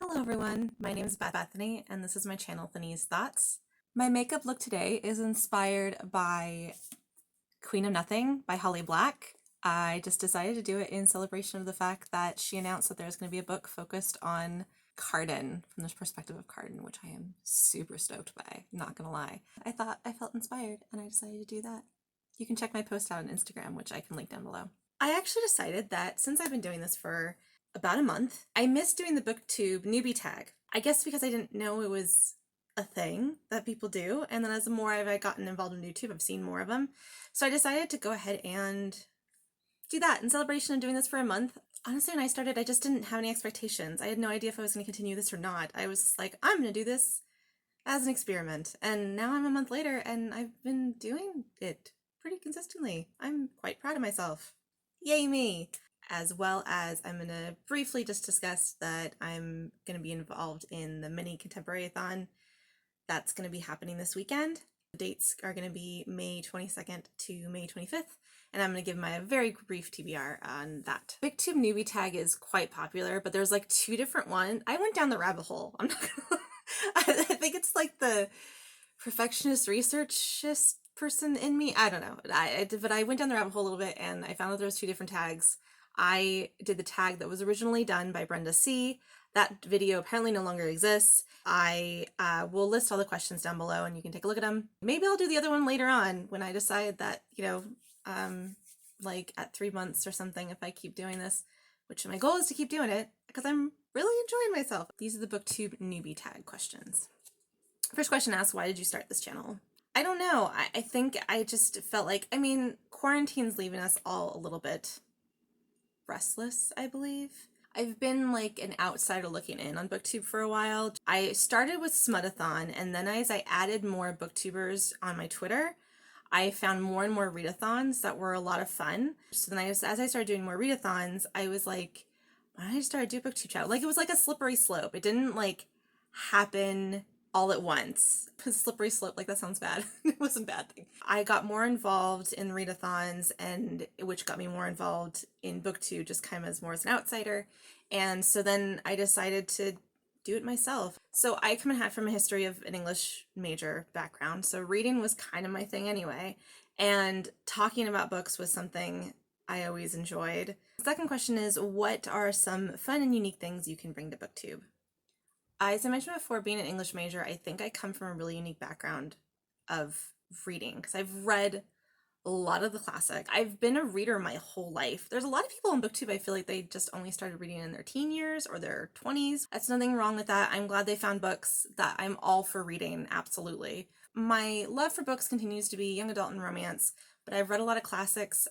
Hello everyone, my name is Bethany and this is my channel Thany's Thoughts. My makeup look today is inspired by Queen of Nothing by Holly Black. I just decided to do it in celebration of the fact that she announced that there's going to be a book focused on Carden, from the perspective of Carden, which I am super stoked by, not gonna lie. I felt inspired and I decided to do that. You can check my post out on Instagram, which I can link down below. I actually decided that since I've been doing this for about a month, I missed doing the Booktube Newbie Tag. I guess because I didn't know it was a thing that people do, and then as the more I've gotten involved in YouTube, I've seen more of them. So I decided to go ahead and do that in celebration of doing this for a month. Honestly, when I started, I just didn't have any expectations. I had no idea if I was going to continue this or not. I was like, I'm going to do this as an experiment. And now I'm a month later and I've been doing it pretty consistently. I'm quite proud of myself. Yay me! As well as I'm going to briefly just discuss that I'm going to be involved in the mini Contemporaryathon that's going to be happening this weekend. The dates are going to be May 22nd to May 25th, and I'm going to give my very brief TBR on that. Booktube Newbie Tag is quite popular, but there's like two different ones. I went down the rabbit hole. I'm not gonna I think it's like the perfectionist researchist person in me. I don't know. But I went down the rabbit hole a little bit and I found out there was two different tags. I did the tag that was originally done by Brenda C. That video apparently no longer exists. I will list all the questions down below and you can take a look at them. Maybe I'll do the other one later on when I decide that, like at 3 months or something, if I keep doing this, which my goal is to keep doing it because I'm really enjoying myself. These are the Booktube Newbie Tag questions. First question asks, why did you start this channel? I don't know. I think I just felt like, quarantine's leaving us all a little bit restless, I believe. I've been like an outsider looking in on Booktube for a while. I started with Smutathon, and then as I added more Booktubers on my Twitter, I found more and more readathons that were a lot of fun. So then as I started doing more readathons, I was like, why don't I start a Booktube channel? Like, it was like a slippery slope. It didn't like happen all at once. Slippery slope, like that sounds bad. It wasn't a bad thing. I got more involved in readathons, and which got me more involved in Booktube, just kind of as more as an outsider. And so then I decided to do it myself. So I come from a history of an English major background, so reading was kind of my thing anyway. And talking about books was something I always enjoyed. The second question is, what are some fun and unique things you can bring to Booktube? As I mentioned before, being an English major, I think I come from a really unique background of reading because I've read a lot of the classic. I've been a reader my whole life. There's a lot of people on Booktube, I feel like they just only started reading in their teen years or their 20s. That's nothing wrong with that. I'm glad they found books that I'm all for reading, absolutely. My love for books continues to be young adult and romance, but I've read a lot of classics.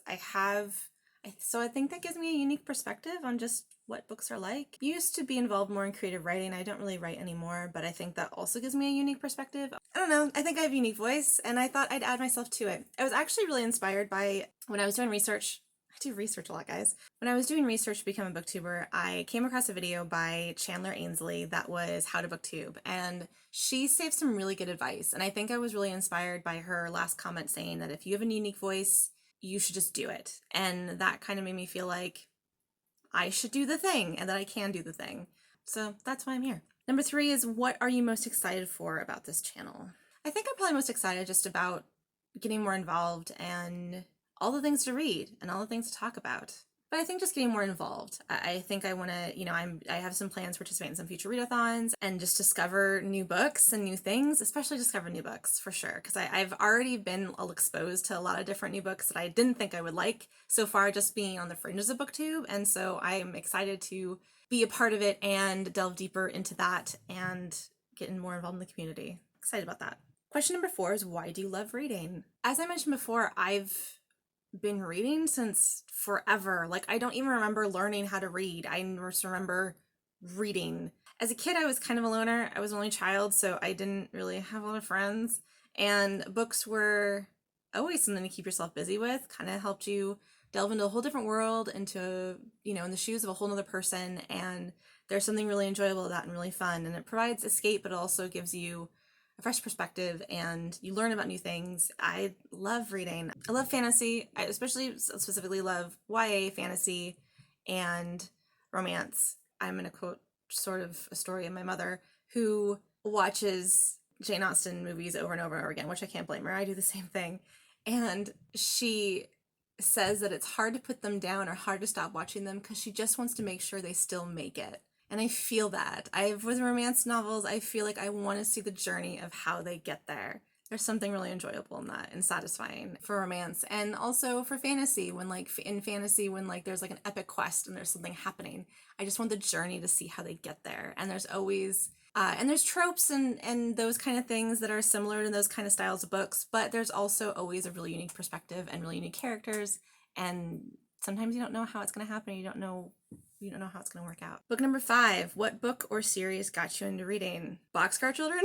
So I think that gives me a unique perspective on just what books are like. I used to be involved more in creative writing. I don't really write anymore, but I think that also gives me a unique perspective. I don't know, I think I have a unique voice and I thought I'd add myself to it. I was actually really inspired by when I was doing research. I do research a lot, guys. When I was doing research to become a booktuber, I came across a video by Chandler Ainsley that was How to Booktube, and she saved some really good advice. And I think I was really inspired by her last comment saying that if you have a unique voice, you should just do it. And that kind of made me feel like I should do the thing and that I can do the thing. So that's why I'm here. Number 3 is, what are you most excited for about this channel? I think I'm probably most excited just about getting more involved and all the things to read and all the things to talk about. But I think just getting more involved. I think I want to, I have some plans to participate in some future readathons and just discover new books and new things, especially discover new books for sure. Because I've already been exposed to a lot of different new books that I didn't think I would like so far, just being on the fringes of Booktube. And so I'm excited to be a part of it and delve deeper into that and getting more involved in the community. Excited about that. Question number 4 is, why do you love reading? As I mentioned before, I've been reading since forever. Like, I don't even remember learning how to read. I just remember reading. As a kid, I was kind of a loner. I was an only child, so I didn't really have a lot of friends. And books were always something to keep yourself busy with, kind of helped you delve into a whole different world, into, in the shoes of a whole other person. And there's something really enjoyable about that and really fun. And it provides escape, but it also gives you a fresh perspective and you learn about new things. I love reading. I love fantasy. I specifically love YA fantasy and romance. I'm going to quote sort of a story of my mother who watches Jane Austen movies over and over and over again, which I can't blame her. I do the same thing. And she says that it's hard to put them down or hard to stop watching them because she just wants to make sure they still make it. And I feel that. With romance novels, I feel like I want to see the journey of how they get there. There's something really enjoyable in that and satisfying for romance, and also for fantasy, when like in fantasy when like there's like an epic quest and there's something happening. I just want the journey to see how they get there. And there's always and there's tropes and those kind of things that are similar to those kind of styles of books, but there's also always a really unique perspective and really unique characters, and sometimes you don't know how it's going to happen. You don't know how it's going to work out. Book number 5. What book or series got you into reading? Boxcar Children?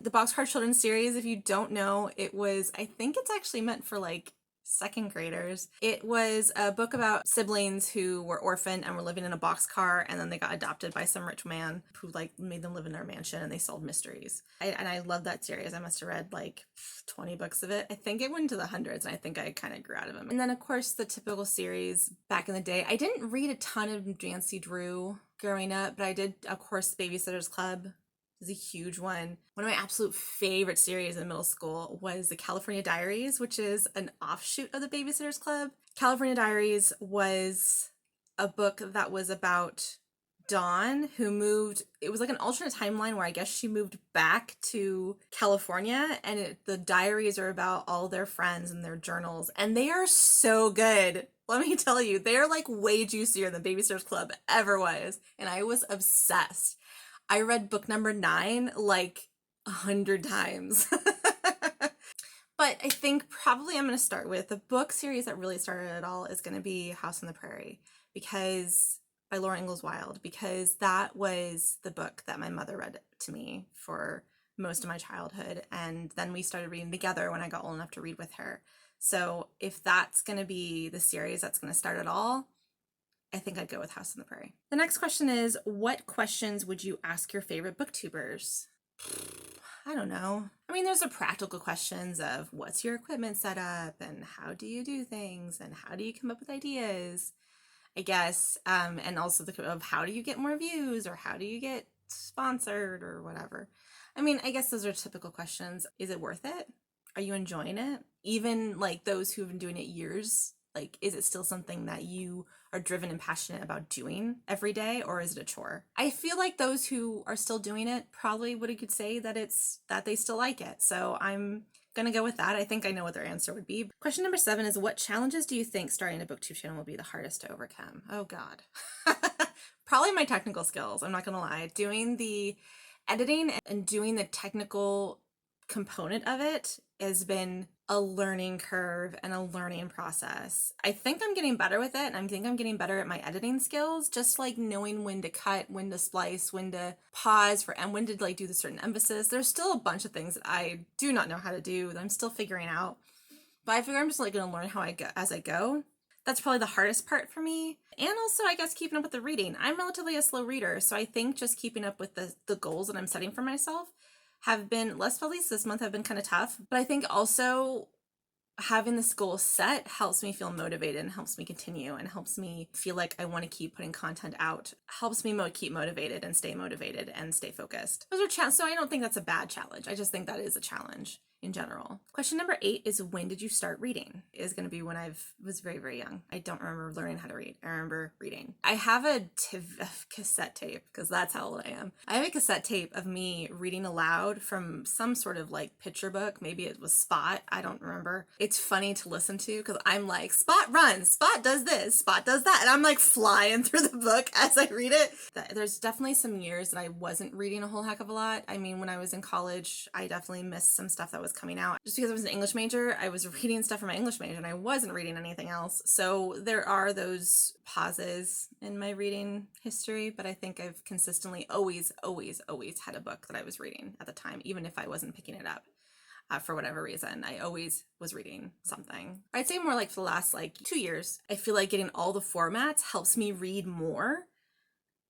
The Boxcar Children series, if you don't know, I think it's actually meant for like second graders. It was a book about siblings who were orphaned and were living in a boxcar, and then they got adopted by some rich man who like made them live in their mansion, and they solved mysteries. I love that series. I must have read like 20 books of it. I think it went into the hundreds, and I think I kind of grew out of them. And then of course the typical series back in the day. I didn't read a ton of Nancy Drew growing up, but I did, of course, Babysitter's Club is a huge one. One of my absolute favorite series in middle school was the California Diaries, which is an offshoot of the Babysitter's Club. California Diaries was a book that was about Dawn, who moved. It was like an alternate timeline where I guess she moved back to California, and the diaries are about all their friends and their journals, and they are so good. Let me tell you, they are like way juicier than Babysitter's Club ever was, and I was obsessed. I read book number 9 like 100 times. But I think probably I'm going to start with the book series that really started it all is going to be House on the Prairie, because by Laura Ingalls Wilde, because that was the book that my mother read to me for most of my childhood, and then we started reading together when I got old enough to read with her. So if that's going to be the series that's going to start it all, I think I'd go with House on the Prairie. The next question is, what questions would you ask your favorite booktubers? I don't know. I mean, there's the practical questions of what's your equipment setup, and how do you do things, and how do you come up with ideas, I guess, and also of how do you get more views, or how do you get sponsored, or whatever. I mean, I guess those are typical questions. Is it worth it? Are you enjoying it? Even like those who have been doing it years, like, is it still something that you are driven and passionate about doing every day, or is it a chore? I feel like those who are still doing it probably could say that they still like it. So I'm gonna go with that. I think I know what their answer would be. Question number 7 is, what challenges do you think starting a booktube channel will be the hardest to overcome? Oh God. Probably my technical skills. I'm not gonna lie. Doing the editing and doing the technical component of it has been a learning curve and a learning process. I think I'm getting better with it, and I think I'm getting better at my editing skills, just like knowing when to cut, when to splice, when to pause and when to like do the certain emphasis. There's still a bunch of things that I do not know how to do that I'm still figuring out, but I figure I'm just like going to learn as I go. That's probably the hardest part for me. And also, I guess, keeping up with the reading. I'm relatively a slow reader, so I think just keeping up with the goals that I'm setting for myself have been, less at least this month, have been kind of tough. But I think also having this goal set helps me feel motivated and helps me continue and helps me feel like I want to keep putting content out, helps me keep motivated and stay focused. Those are so I don't think that's a bad challenge. I just think that is a challenge in general. Question number 8 is, when did you start reading? It is going to be when I was very, very young. I don't remember learning how to read. I remember reading. I have a cassette tape, because that's how old I am. I have a cassette tape of me reading aloud from some sort of like picture book. Maybe it was Spot. I don't remember. It's funny to listen to because I'm like, Spot runs, Spot does this, Spot does that. And I'm like flying through the book as I read it. There's definitely some years that I wasn't reading a whole heck of a lot. I mean, when I was in college, I definitely missed some stuff that was coming out. Just because I was an English major, I was reading stuff for my English major and I wasn't reading anything else. So there are those pauses in my reading history, but I think I've consistently always had a book that I was reading at the time, even if I wasn't picking it up. For whatever reason, I always was reading something. I'd say more like for the last like 2 years, I feel like getting all the formats helps me read more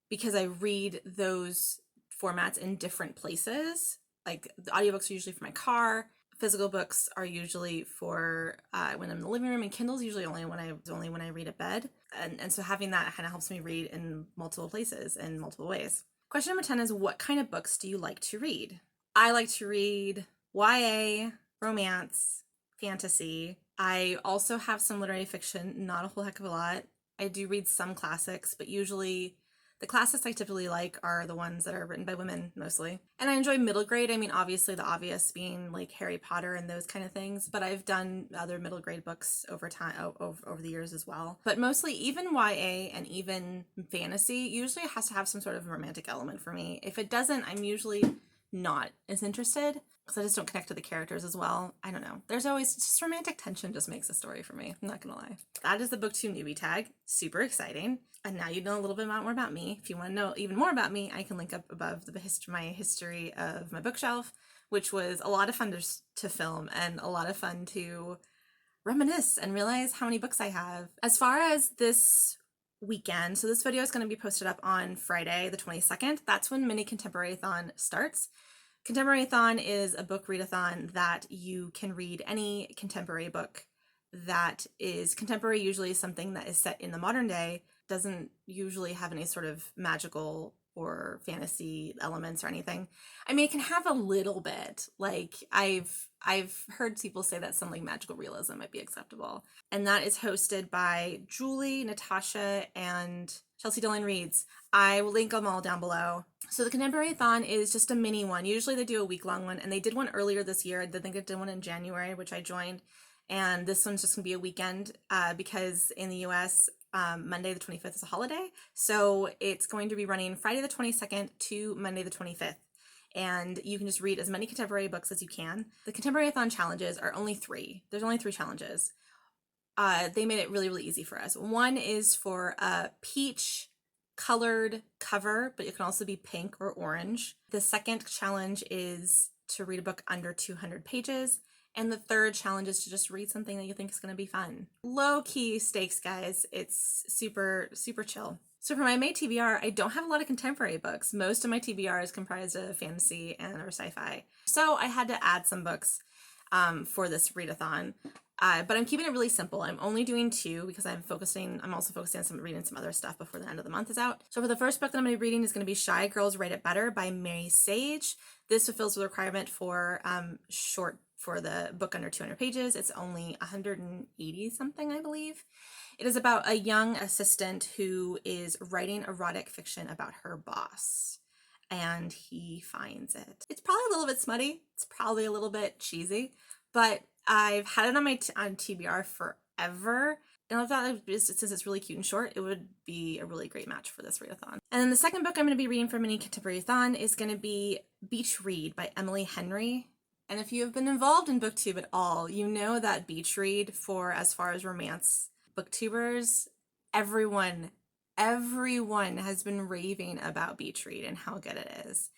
because I read those formats in different places. Like the audiobooks are usually for my car, Physical books are usually for when I'm in the living room, and Kindle's usually only when I read at bed. And so having that kind of helps me read in multiple places in multiple ways. Question number 10 is, what kind of books do you like to read? I like to read YA, romance, fantasy. I also have some literary fiction, not a whole heck of a lot. I do read some classics, but usually the classics I typically like are the ones that are written by women mostly. And I enjoy middle grade. I mean, obviously the obvious being like Harry Potter and those kind of things, but I've done other middle grade books over time, over the years as well. But mostly even YA and even fantasy usually has to have some sort of romantic element for me. If it doesn't, I'm usually not as interested because I just don't connect to the characters as well. I don't know. There's always just romantic tension just makes a story for me. I'm not gonna lie. That is the Booktube Newbie Tag. Super exciting. And now you know a little bit more about me. If you want to know even more about me, I can link up above my history of my bookshelf, which was a lot of fun to film and a lot of fun to reminisce and realize how many books I have. As far as this weekend, so this video is going to be posted up on Friday the 22nd. That's when Mini Contemporaryathon starts. Contemporaryathon is a book readathon that you can read any contemporary book that is contemporary, usually something that is set in the modern day, doesn't usually have any sort of magical or fantasy elements or anything. I mean, it can have a little bit. Like I've heard people say that some like magical realism might be acceptable. And that is hosted by Julie, Natasha, and Chelsea Dillon Reeds. I will link them all down below. So the Contemporaryathon is just a mini one. Usually they do a week-long one, and they did one earlier this year. I think they did one in January, which I joined. And this one's just gonna be a weekend because in the US, Monday the 25th is a holiday. So it's going to be running Friday the 22nd to Monday the 25th. And you can just read as many contemporary books as you can. The Contemporaryathon challenges are only 3. There's only 3 challenges. They made it really, really easy for us. One is for a peach colored cover, but it can also be pink or orange. The second challenge is to read a book under 200 pages. And the third challenge is to just read something that you think is going to be fun. Low-key stakes, guys. It's super, super chill. So for my May TBR, I don't have a lot of contemporary books. Most of my TBR is comprised of fantasy and or sci-fi. So I had to add some books for this readathon. But I'm keeping it really simple. I'm only doing 2 because I'm also focusing on reading some other stuff before the end of the month is out. So for the first book that I'm going to be reading is going to be Shy Girls Write It Better by Mary Sage. This fulfills the requirement for for the book under 200 pages. It's only 180 something, I believe. It is about a young assistant who is writing erotic fiction about her boss, and he finds it. It's probably a little bit smutty. It's probably a little bit cheesy, but I've had it on my on TBR forever. And I thought since it's really cute and short, it would be a really great match for this readathon. And then the second book I'm going to be reading for Mini Contemporaryathon is going to be Beach Read by Emily Henry. And if you have been involved in BookTube at all, you know that Beach Read, for as far as romance booktubers, everyone has been raving about Beach Read and how good it is.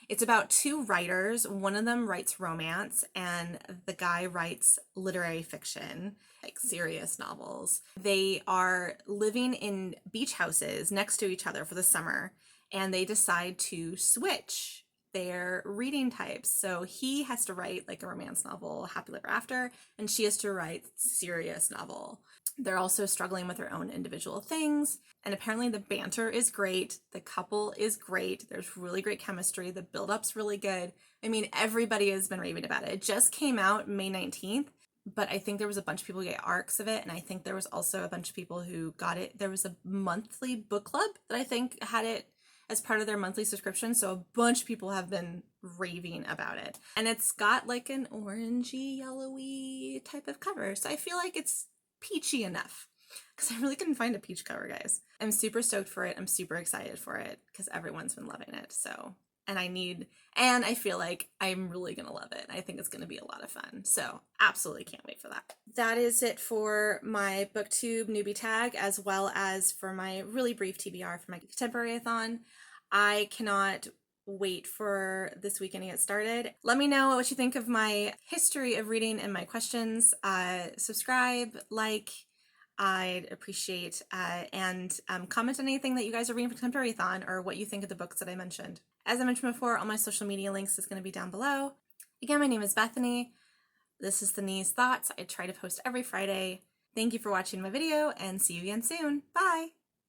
It's about 2 writers. One of them writes romance and the guy writes literary fiction, like serious novels. They are living in beach houses next to each other for the summer, and they decide to switch their reading types. So he has to write like a romance novel, Happily Ever After, and she has to write serious novel. They're also struggling with their own individual things. And apparently the banter is great. The couple is great. There's really great chemistry. The build-up's really good. I mean, everybody has been raving about it. It just came out May 19th, but I think there was a bunch of people who get arcs of it. And I think there was also a bunch of people who got it. There was a monthly book club that I think had it as part of their monthly subscription. So a bunch of people have been raving about it. And it's got like an orangey, yellowy type of cover. So I feel like it's peachy enough, because I really couldn't find a peach cover, guys. I'm super stoked for it. I'm super excited for it because everyone's been loving it. So, and I feel like I'm really gonna love it. I think it's gonna be a lot of fun. So absolutely can't wait for that. That is it for my Booktube Newbie Tag, as well as for my really brief TBR for my Contemporaryathon. I cannot wait for this weekend to get started. Let me know what you think of my history of reading and my questions. Subscribe, like, I'd appreciate, and comment on anything that you guys are reading for Contemporaryathon or what you think of the books that I mentioned. As I mentioned before, all my social media links is going to be down below. Again, my name is Bethany. This is the Niece Thoughts. I try to post every Friday. Thank you for watching my video and see you again soon. Bye!